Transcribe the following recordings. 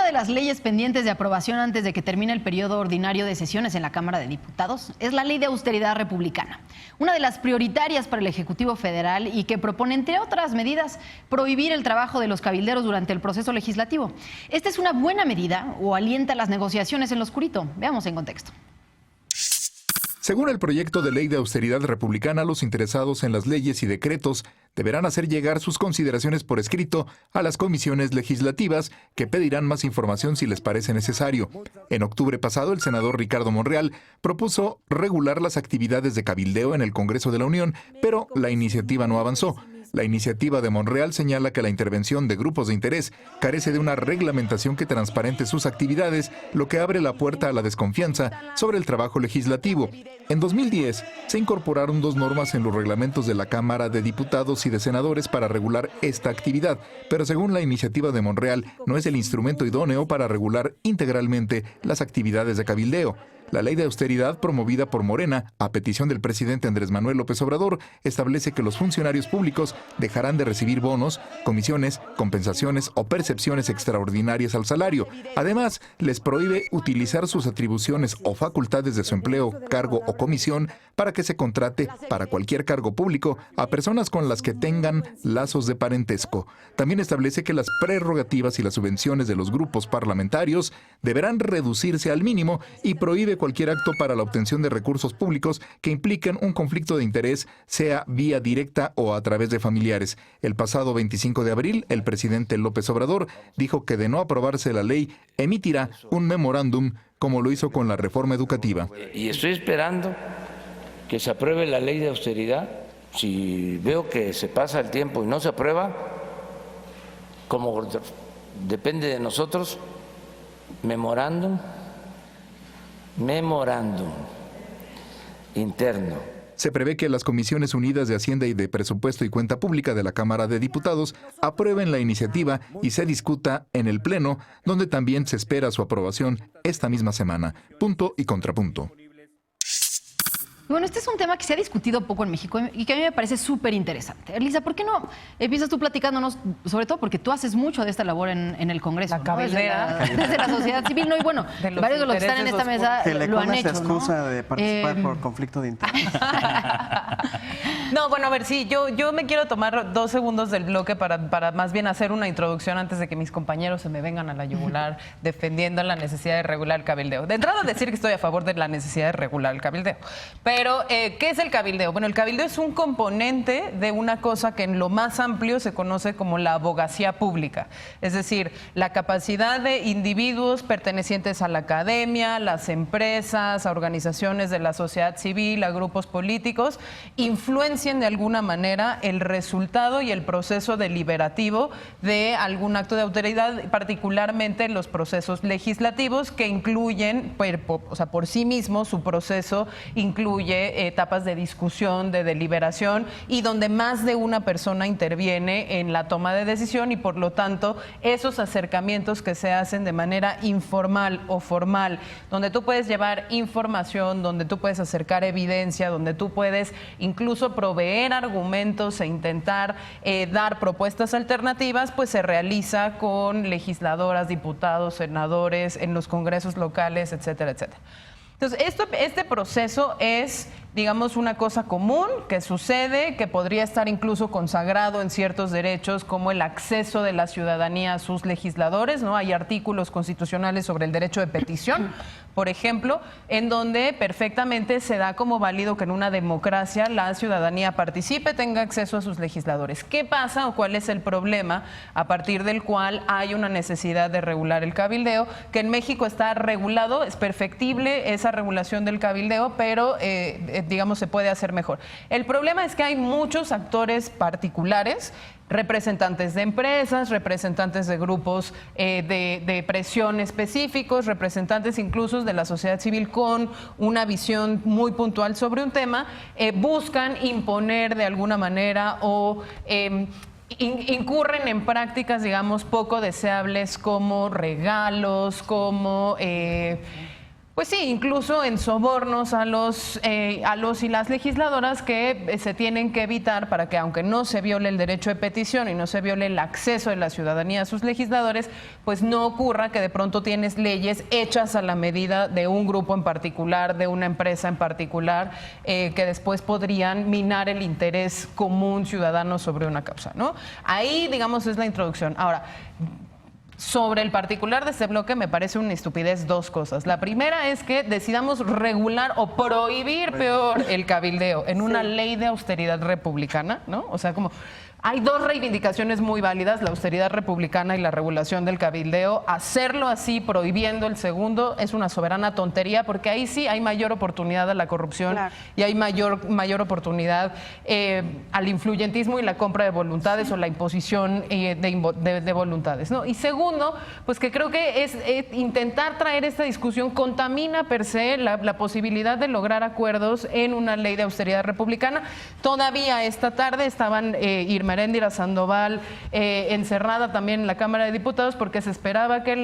de las leyes pendientes de aprobación antes de que termine el periodo ordinario de sesiones en la Cámara de Diputados es la Ley de Austeridad Republicana, una de las prioritarias para el Ejecutivo Federal y que propone, entre otras medidas, prohibir el trabajo de los cabilderos durante el proceso legislativo. ¿Esta es una buena medida o alienta las negociaciones en lo oscurito? Veamos en contexto. Según el proyecto de ley de austeridad republicana, los interesados en las leyes y decretos deberán hacer llegar sus consideraciones por escrito a las comisiones legislativas, que pedirán más información si les parece necesario. En octubre pasado, el senador Ricardo Monreal propuso regular las actividades de cabildeo en el Congreso de la Unión, pero la iniciativa no avanzó. La iniciativa de Monreal señala que la intervención de grupos de interés carece de una reglamentación que transparente sus actividades, lo que abre la puerta a la desconfianza sobre el trabajo legislativo. En 2010, se incorporaron 2 normas en los reglamentos de la Cámara de Diputados y de Senadores para regular esta actividad, pero según la iniciativa de Monreal, no es el instrumento idóneo para regular integralmente las actividades de cabildeo. La ley de austeridad promovida por Morena, a petición del presidente Andrés Manuel López Obrador, establece que los funcionarios públicos dejarán de recibir bonos, comisiones, compensaciones o percepciones extraordinarias al salario. Además, les prohíbe utilizar sus atribuciones o facultades de su empleo, cargo o comisión para que se contrate para cualquier cargo público a personas con las que tengan lazos de parentesco. También establece que las prerrogativas y las subvenciones de los grupos parlamentarios deberán reducirse al mínimo y prohíbe cualquier acto para la obtención de recursos públicos que impliquen un conflicto de interés, sea vía directa o a través de familiares. El pasado 25 de abril, el presidente López Obrador dijo que de no aprobarse la ley, emitirá un memorándum, como lo hizo con la reforma educativa. Y estoy esperando que se apruebe la ley de austeridad. Si veo que se pasa el tiempo y no se aprueba, como depende de nosotros, memorándum interno. Se prevé que las Comisiones Unidas de Hacienda y de Presupuesto y Cuenta Pública de la Cámara de Diputados aprueben la iniciativa y se discuta en el Pleno, donde también se espera su aprobación esta misma semana. Punto y contrapunto. Bueno, este es un tema que se ha discutido poco en México y que a mí me parece súper interesante. Elisa, ¿por qué no empiezas tú platicándonos, sobre todo porque tú haces mucho de esta labor en el Congreso? La cabildera. Desde la sociedad civil, ¿no? Y bueno, varios de los que están en esta mesa lo han hecho, esa excusa, ¿no? de participar por conflicto de interés. No, bueno, a ver, sí, yo me quiero tomar 2 segundos del bloque para más bien hacer una introducción antes de que mis compañeros se me vengan a la yugular defendiendo la necesidad de regular el cabildeo. De entrada, decir que estoy a favor de la necesidad de regular el cabildeo. Pero, ¿qué es el cabildeo? Bueno, el cabildeo es un componente de una cosa que en lo más amplio se conoce como la abogacía pública. Es decir, la capacidad de individuos pertenecientes a la academia, las empresas, a organizaciones de la sociedad civil, a grupos políticos, influencien de alguna manera el resultado y el proceso deliberativo de algún acto de autoridad, particularmente los procesos legislativos que incluyen, por sí mismo, su proceso incluye etapas de discusión, de deliberación y donde más de una persona interviene en la toma de decisión y por lo tanto esos acercamientos que se hacen de manera informal o formal, donde tú puedes llevar información, donde tú puedes acercar evidencia, donde tú puedes incluso proveer argumentos e intentar dar propuestas alternativas, pues se realiza con legisladoras, diputados, senadores, en los congresos locales, etcétera, etcétera. Entonces, este proceso es, digamos, una cosa común que sucede, que podría estar incluso consagrado en ciertos derechos como el acceso de la ciudadanía a sus legisladores, ¿no? Hay artículos constitucionales sobre el derecho de petición, por ejemplo, en donde perfectamente se da como válido que en una democracia la ciudadanía participe, tenga acceso a sus legisladores. ¿Qué pasa o cuál es el problema a partir del cual hay una necesidad de regular el cabildeo? Que en México está regulado, es perfectible esa regulación del cabildeo, pero digamos se puede hacer mejor. El problema es que hay muchos actores particulares, representantes de empresas, representantes de grupos de presión específicos, representantes incluso de la sociedad civil con una visión muy puntual sobre un tema, buscan imponer de alguna manera o incurren en prácticas, digamos, poco deseables como regalos, como Pues sí, incluso en sobornos a los y las legisladoras que se tienen que evitar para que, aunque no se viole el derecho de petición y no se viole el acceso de la ciudadanía a sus legisladores, pues no ocurra que de pronto tienes leyes hechas a la medida de un grupo en particular, de una empresa en particular, que después podrían minar el interés común ciudadano sobre una causa, ¿no? Ahí, digamos, es la introducción. Ahora, sobre el particular de este bloque me parece una estupidez dos cosas. La primera es que decidamos regular o prohibir, peor, el cabildeo en una ley de austeridad republicana, ¿no? O sea, como hay dos reivindicaciones muy válidas, la austeridad republicana y la regulación del cabildeo. Hacerlo así, prohibiendo el segundo, es una soberana tontería, porque ahí sí hay mayor oportunidad a la corrupción, claro, y hay mayor oportunidad al influyentismo y la compra de voluntades, o la imposición de voluntades, ¿no? Y segundo, pues que creo que es intentar traer esta discusión contamina per se la posibilidad de lograr acuerdos en una ley de austeridad republicana. Todavía esta tarde estaban Irma Eréndira Sandoval encerrada también en la Cámara de Diputados, porque se esperaba que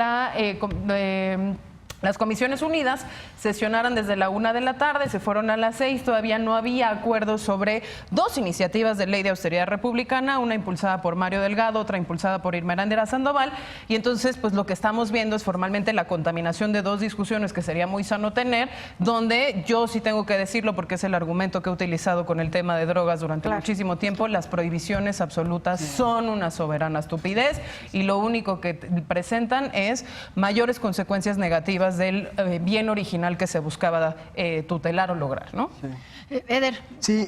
las Comisiones Unidas sesionaran desde la 1 de la tarde, se fueron a las 6, todavía no había acuerdos sobre dos iniciativas de ley de austeridad republicana, una impulsada por Mario Delgado, otra impulsada por Irma Eréndira Sandoval, y entonces pues lo que estamos viendo es formalmente la contaminación de dos discusiones que sería muy sano tener, donde yo sí tengo que decirlo porque es el argumento que he utilizado con el tema de drogas durante muchísimo tiempo, las prohibiciones absolutas son una soberana estupidez y lo único que presentan es mayores consecuencias negativas del bien original que se buscaba tutelar o lograr, ¿no? Sí. Eder. Sí,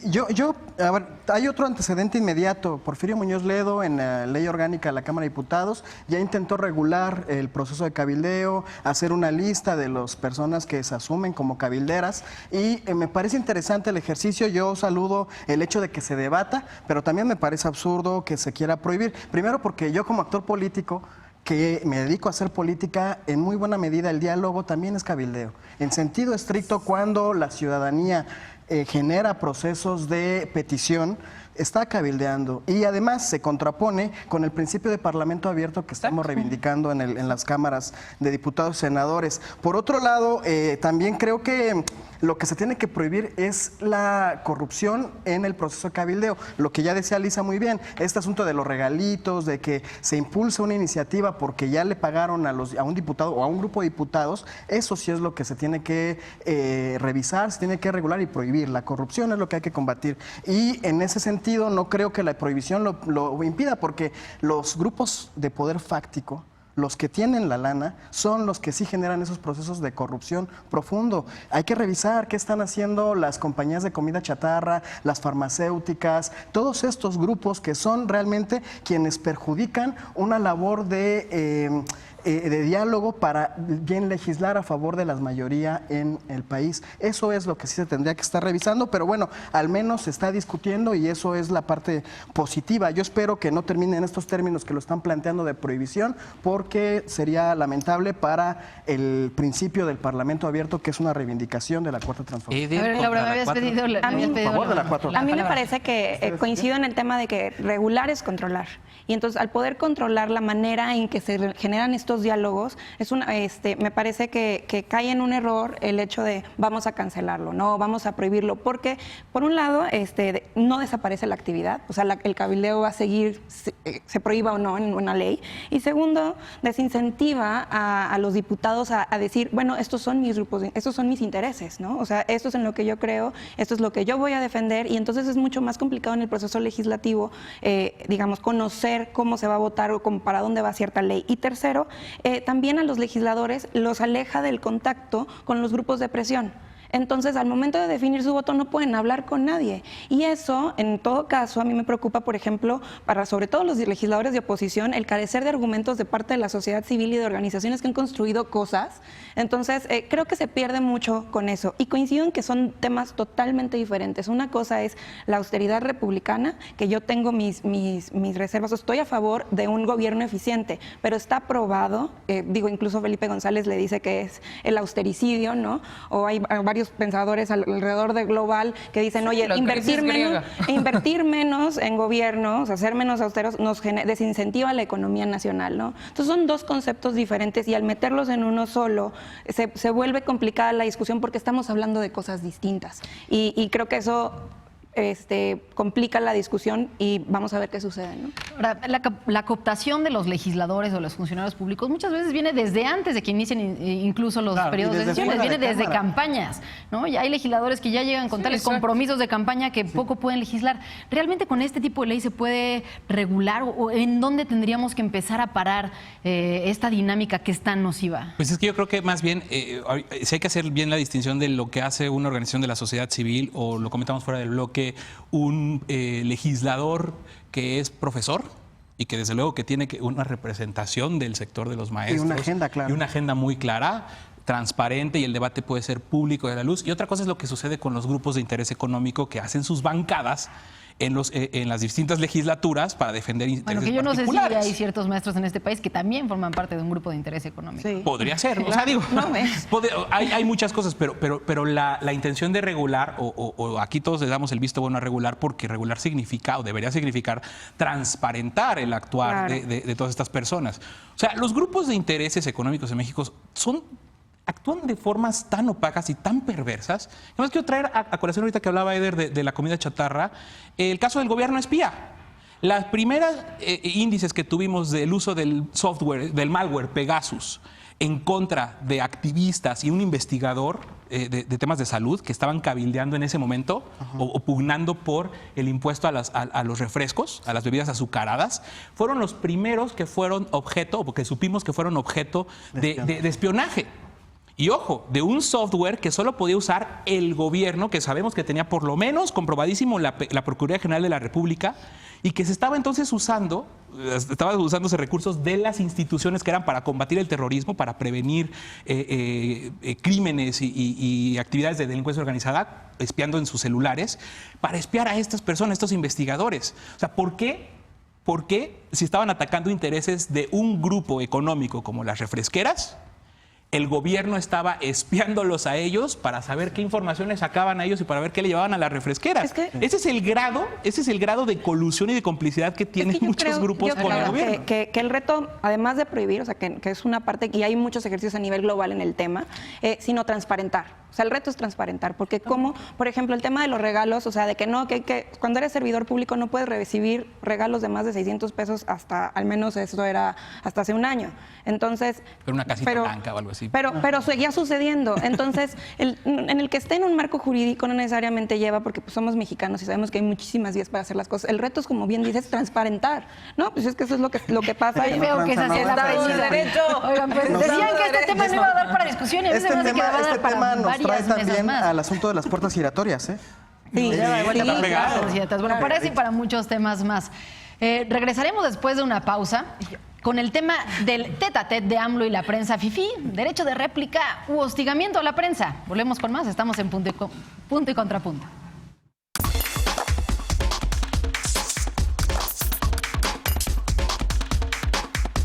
a ver, hay otro antecedente inmediato. Porfirio Muñoz Ledo, en la Ley Orgánica de la Cámara de Diputados, ya intentó regular el proceso de cabildeo, hacer una lista de las personas que se asumen como cabilderas, y me parece interesante el ejercicio. Yo saludo el hecho de que se debata, pero también me parece absurdo que se quiera prohibir. Primero porque yo, como actor político, que me dedico a hacer política, en muy buena medida el diálogo también es cabildeo. En sentido estricto, cuando la ciudadanía genera procesos de petición, está cabildeando, y además se contrapone con el principio de parlamento abierto que estamos reivindicando en las cámaras de diputados y senadores. Por otro lado, también creo que lo que se tiene que prohibir es la corrupción en el proceso de cabildeo. Lo que ya decía Lisa muy bien, este asunto de los regalitos, de que se impulsa una iniciativa porque ya le pagaron a un diputado o a un grupo de diputados, eso sí es lo que se tiene que revisar, se tiene que regular y prohibir. La corrupción es lo que hay que combatir, y en ese sentido no creo que la prohibición lo impida, porque los grupos de poder fáctico, los que tienen la lana, son los que sí generan esos procesos de corrupción profundo. Hay que revisar qué están haciendo las compañías de comida chatarra, las farmacéuticas, todos estos grupos que son realmente quienes perjudican una labor de diálogo para bien legislar a favor de la mayoría en el país. Eso es lo que sí se tendría que estar revisando, pero bueno, al menos se está discutiendo y eso es la parte positiva. Yo espero que no termine en estos términos que lo están planteando de prohibición, porque sería lamentable para el principio del Parlamento abierto, que es una reivindicación de la Cuarta Transformación. A ver, Laura, me habías pedido A mí me parece que coincido en el tema de que regular es controlar. Y entonces, al poder controlar la manera en que se generan estos diálogos, me parece que cae en un error el hecho de vamos a cancelarlo, no vamos a prohibirlo, porque por un lado no desaparece la actividad, o sea, el cabildeo va a seguir, se prohíba o no en una ley, y segundo, desincentiva a los diputados a decir, bueno, estos son mis grupos, estos son mis intereses, ¿no? O sea, esto es en lo que yo creo, esto es lo que yo voy a defender, y entonces es mucho más complicado en el proceso legislativo, digamos, conocer cómo se va a votar o para dónde va cierta ley. Y tercero, también a los legisladores los aleja del contacto con los grupos de presión. Entonces, al momento de definir su voto, no pueden hablar con nadie. Y eso, en todo caso, a mí me preocupa, por ejemplo, para sobre todo los legisladores de oposición, el carecer de argumentos de parte de la sociedad civil y de organizaciones que han construido cosas. Entonces, creo que se pierde mucho con eso. Y coincido en que son temas totalmente diferentes. Una cosa es la austeridad republicana, que yo tengo mis reservas. Estoy a favor de un gobierno eficiente, pero está probado, incluso Felipe González le dice que es el austericidio, ¿no? O hay varios varios pensadores alrededor de global que dicen, oye, invertir menos en gobierno, o sea, ser menos austeros, nos desincentiva la economía nacional, ¿no? Entonces son dos conceptos diferentes y al meterlos en uno solo se vuelve complicada la discusión porque estamos hablando de cosas distintas. Y creo que eso complica la discusión y vamos a ver qué sucede, ¿no? Ahora, la cooptación de los legisladores o los funcionarios públicos muchas veces viene desde antes de que inicien incluso los periodos de sesiones, viene desde campañas, ¿no? Y hay legisladores que ya llegan con tales compromisos de campaña que poco pueden legislar. ¿Realmente con este tipo de ley se puede regular o en dónde tendríamos que empezar a parar esta dinámica que es tan nociva? Pues es que yo creo que más bien si hay que hacer bien la distinción de lo que hace una organización de la sociedad civil o lo comentamos fuera del bloque, un legislador que es profesor y que desde luego que tiene una representación del sector de los maestros. Y una agenda clara. Y una agenda muy clara, transparente, y el debate puede ser público y a la luz. Y otra cosa es lo que sucede con los grupos de interés económico que hacen sus bancadas en las distintas legislaturas para defender intereses Bueno, que yo no sé si particulares. hay ciertos maestros en este país que también forman parte de un grupo de interés económico. Sí. Podría ser, o sea, digo, No ves. hay muchas cosas, pero la intención de regular, o aquí todos le damos el visto bueno a regular, porque regular significa, o debería significar, transparentar el actuar Claro. de todas estas personas. O sea, los grupos de intereses económicos en México actúan de formas tan opacas y tan perversas. Además, quiero traer a colación ahorita que hablaba Eder de la comida chatarra, el caso del gobierno espía. Las primeras índices que tuvimos del uso del software, del malware Pegasus, en contra de activistas y un investigador de temas de salud que estaban cabildeando en ese momento o pugnando por el impuesto a los refrescos, a las bebidas azucaradas, fueron los primeros que fueron objeto, o que supimos que fueron objeto de espionaje. Y ojo, de un software que solo podía usar el gobierno, que sabemos que tenía por lo menos comprobadísimo la Procuraduría General de la República, y que se estaba entonces estaban usándose recursos de las instituciones que eran para combatir el terrorismo, para prevenir crímenes y actividades de delincuencia organizada, espiando en sus celulares, para espiar a estas personas, estos investigadores. O sea, ¿por qué? Porque si estaban atacando intereses de un grupo económico como las refresqueras, el gobierno estaba espiándolos a ellos para saber qué información les sacaban a ellos y para ver qué le llevaban a las refresqueras. Ese es el grado de colusión y de complicidad que tienen muchos grupos con el gobierno. Que el reto, además de prohibir, o sea, que es una parte, y hay muchos ejercicios a nivel global en el tema, sino transparentar. O sea, el reto es transparentar, porque como, por ejemplo, el tema de los regalos, o sea, de que cuando eres servidor público no puedes recibir regalos de más de 600 pesos hasta, al menos eso era hasta hace un año. Entonces... Pero una casita blanca o algo así. Pero seguía sucediendo. Entonces, en el que esté en un marco jurídico no necesariamente lleva, porque pues, somos mexicanos y sabemos que hay muchísimas vías para hacer las cosas. El reto es, como bien dices, transparentar. No, pues es que eso es lo que pasa. Yo veo que es así la derecho. Oigan, pues decían que este tema no iba a dar para discusión y a mí se me hace que va a dar para varias trae mesas también más. al asunto de las puertas giratorias, ¿eh? Sí, Bueno, para eso y para muchos temas más. Regresaremos después de una pausa con el tema del tete-a-tete de AMLO y la prensa fifí, derecho de réplica u hostigamiento a la prensa. Volvemos con más, estamos en punto y contrapunto.